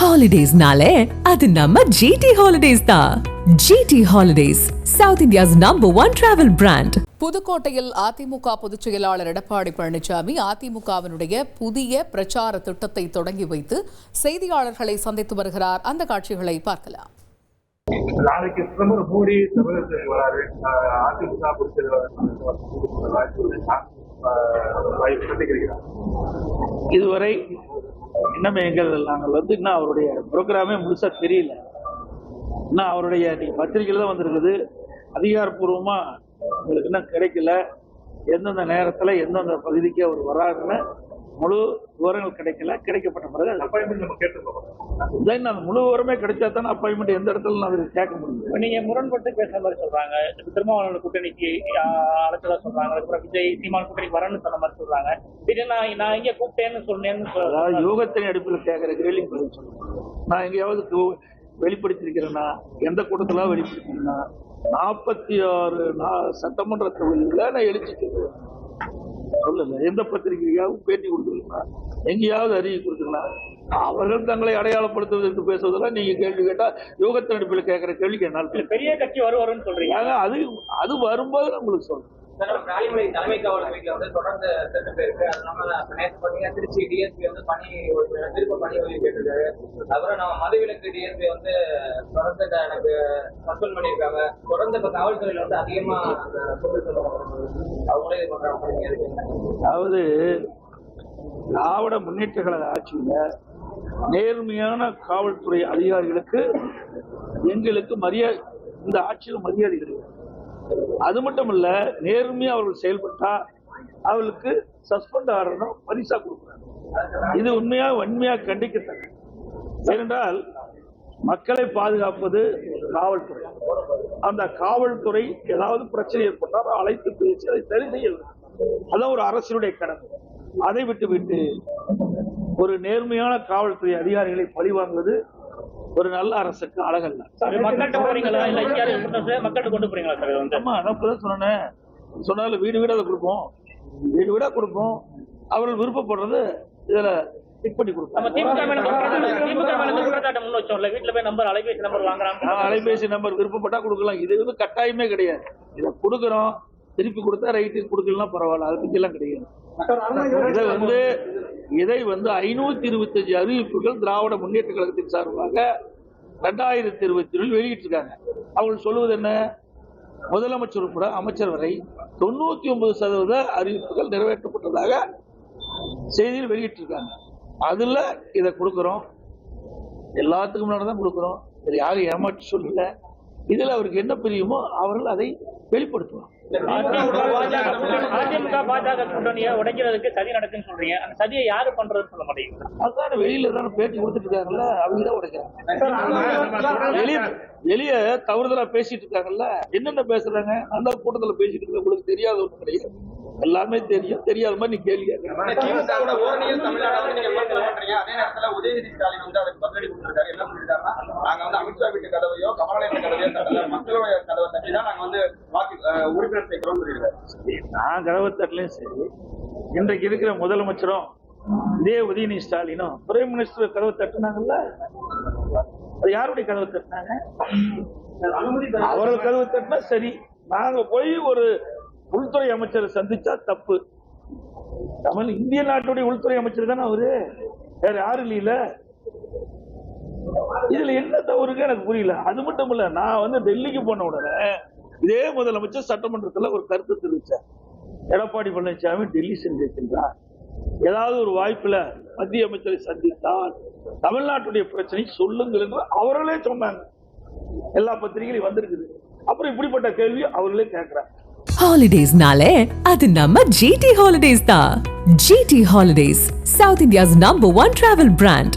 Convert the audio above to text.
ஹாலிடேஸ்னாலே அது நம்ம ஜிடி ஹாலிடேஸ் தான். GT holidays, south India's #1 travel brand. புதுக்கோட்டையில் அதிமுக பொதுச் செயலாளர் எடப்பாடி பழனிசாமி அதிமுகவினுடைய புதிய பிரச்சார திட்டத்தை தொடங்கி வைத்து செய்தியாளர்களை சந்தித்து வருகிறார். அந்த காட்சிகளை பார்க்கலாம். நாளைக்கு பிரதமர் மோடி தமிழகத்திற்கு வராரு. அதிமுக பொதுச் செயலாளர் இதுவரை இன்னும் நாங்கள் இன்னும் அவருடைய ப்ரோக்ராமே முழுசா தெரியல. இன்னும் அவருடைய பத்திரிகையில தான் வந்திருக்குது. அதிகாரப்பூர்வமா உங்களுக்கு இன்னும் கிடைக்கல. எந்தெந்த நேரத்துல எந்தெந்த பகுதிக்கு அவர் வராருன்னு முழு விவரங்கள் கிடைக்கல. கிடைக்கப்பட்ட பிறகு அப்பாயின்மெண்ட் நம்ம கேட்டுருக்கோம். அந்த முழு விவரமே கிடைச்சா தானே அப்பாயின்மெண்ட் எந்த இடத்துல நான் அதுக்கு கேட்க முடியும். நீங்க முரண்பட்டு பேசுற மாதிரி சொல்றாங்க. திருமாவளவன் கூட்டணிக்கு அழைச்சதா சொல்றாங்க. அதுக்கப்புறம் விஜய் சீமான் கூட்டணிக்கு வரணும்னு சொன்ன மாதிரி சொல்றாங்க. இது நான் இங்க கூப்பிட்டேன்னு சொன்னேன்னு அதாவது யோகத்தின் அடிப்பில் கேட்கிற கேள்வி பதில் சொல்லுங்க. நான் எங்கேயாவது வெளிப்படுத்திருக்கிறேன்னா, எந்த கூட்டத்துல வெளிப்படுத்தினா 46 சட்டமன்ற தொகுதியில் நான் எழுச்சி சொல்லல. எந்த பத்திரிகையாவது பேட்டி கொடுத்துருக்கலாம், எங்கேயாவது அறிக்கை கொடுத்துக்கலாம். அவர்கள் தங்களை அடையாளப்படுத்துவதற்கு பேசுவதெல்லாம் நீங்க கேள்வி கேட்டா யோகத்தின் அடிப்பில் கேட்கிற கேள்விக்கு என்னால் பெரிய கட்சி வரும்னு சொல்றீங்க. அது வரும்போது நம்மளுக்கு சொல்றேன். தலைமை காவலர் வீட்டுல வந்து தொடர்ந்து சென்று போயிருக்கு. அதனால திருச்சி டிஎஸ்பி வந்து திருப்ப பணி ஒதுக்கி கேட்டிருக்காரு. அப்புறம் நம்ம மதுவிலக்கு டிஎஸ்பி வந்து தொடர்ந்து எனக்கு சஸ்பெண்ட் பண்ணியிருக்காங்க. தொடர்ந்து இப்ப காவல்துறையில வந்து அதிகமா அவங்களே இது பண்றாங்க. அதாவது திராவிட முன்னேற்ற கழக ஆட்சியில நேர்மையான காவல்துறை அதிகாரிகளுக்கு எங்களுக்கு மரியாதை, இந்த ஆட்சியில் மரியாதை கிடையாது. அது மட்டும் இல்ல, நேர்மையா அவர்கள் செயல்பட்டா அவர்களுக்கு சஸ்பெண்ட் ஆகிறதும் பரிசா கொடுக்குறாங்க. இது வன்மையா கண்டிக்கத்தக்க. ஏனென்றால் மக்களை பாதுகாப்பது காவல்துறை. அந்த காவல்துறை ஏதாவது பிரச்சனை ஏற்பட்டால் அழைத்து பேசி அதை சரி செய்ய வேண்டும். அதான் ஒரு அரசினுடைய கடமை. அதை விட்டு ஒரு நேர்மையான காவல்துறை அதிகாரிகளை பழிவாங்குவது ஒரு நல்ல அரசுக்கு அழகல்ல. சொன்னாலும் வீடு வீடா கொடுப்போம், வீடு வீடா கொடுப்போம். அவர்கள் விருப்பப்படுறது இதுல டிக் பண்ணி கொடுப்போம். அலைபேசி நம்பர் விருப்பப்பட்டா கொடுக்கலாம். இது கட்டாயமே கிடையாது. இதை கொடுக்குறோம், திருப்பி கொடுத்தா ரைட்டு, கொடுக்கலாம் பரவாயில்ல, அதை பத்தி எல்லாம் கிடையாது. இதை 525 அறிவிப்புகள் திராவிட முன்னேற்ற கழகத்தின் சார்பாக 2021 வெளியிட்டிருக்காங்க. அவர்கள் சொல்லுவது என்ன? முதலமைச்சர் உட்பட அமைச்சர் வரை 99% அறிவிப்புகள் நிறைவேற்றப்பட்டதாக செய்தியில் வெளியிட்டிருக்காங்க. அதுல இதை கொடுக்கிறோம், எல்லாத்துக்கும் முன்னாடி தான் கொடுக்கிறோம். சரி, யாரும் ஏமாற்றி சொல்லல. இதுல அவருக்கு என்ன பிரியுமோ அவர்கள் அதை வெளிப்படுத்துவாங்க. அதிமுக பாஜக கூட்டணியை உடைக்கிறதுக்கு சதி நடக்குன்னு சொல்றீங்க. அந்த சதியை யாரு பண்றதுன்னு சொல்ல மாட்டேங்குது. அதுதான் வெளியில தானே பேட்டி கொடுத்துட்டு இருக்காங்கல்ல, அவங்க தான் உடைக்கிறாங்க. வெளிய தவறுதலா பேசிட்டு இருக்காங்கல்ல. என்னென்ன பேசுறாங்க அந்த கூட்டத்துல பேசிட்டு இருக்க உங்களுக்கு தெரியாத ஒண்ணு கிடையாது. எல்லாமே தெரியும். தெரியாத மாதிரி நீ கேள்வி உதயநிதி ஸ்டாலின் வந்து அதுக்கு பதிலடி கொடுத்திருக்காரு. என்ன சொல்லிட்டாருன்னா, நாங்க வந்து அமித்ஷா வீட்டு கதவையோ கமலாலயத்து கதவையோ தட்டல, மக்களுடைய கதவை தட்டி தான் நாங்க வந்து உறுப்பினர் சேர்க்கிறோம் சொல்லியிருக்காரு. நான் கதவை தட்டலையும் சரி, இன்றைக்கு இருக்கிற முதலமைச்சரும் இதே உதயநிதி ஸ்டாலினும் பிரைம் மினிஸ்டர் கதவை தட்டுனாங்கல்ல. அது யாருடைய கதவை தட்டினாங்க? அவர்கள் கதவை தட்டினா சரி. நாங்க போய் ஒரு உள்துறை அமைச்சரை சந்திச்சா தப்பு. இந்திய நாட்டுடைய உள்துறை அமைச்சர் தானே அவரு, வேற யாரும் இல்ல. இதுல என்ன தவறுக்கு எனக்கு புரியல. அது மட்டும் இல்ல, நான் டெல்லிக்கு போன உடனே இதே முதலமைச்சர் சட்டமன்றத்தில் ஒரு கருத்து தெரிவிச்சார். எடப்பாடி பழனிசாமி டெல்லி சென்றிருக்கின்றார், ஏதாவது ஒரு வாய்ப்புல மத்திய அமைச்சரை சந்தித்தால் தமிழ்நாட்டுடைய பிரச்சனை சொல்லுங்கள் என்று அவர்களே சொன்னாங்க. எல்லா பத்திரிகையிலும் வந்திருக்குது. அப்புறம் இப்படிப்பட்ட கேள்வி அவர்களே கேட்கிறாங்க. ஹாலிடேஸ்னாலே அது நம்ம ஜிடி ஹாலிடேஸ் தான். GT holidays, south India's #1 travel brand.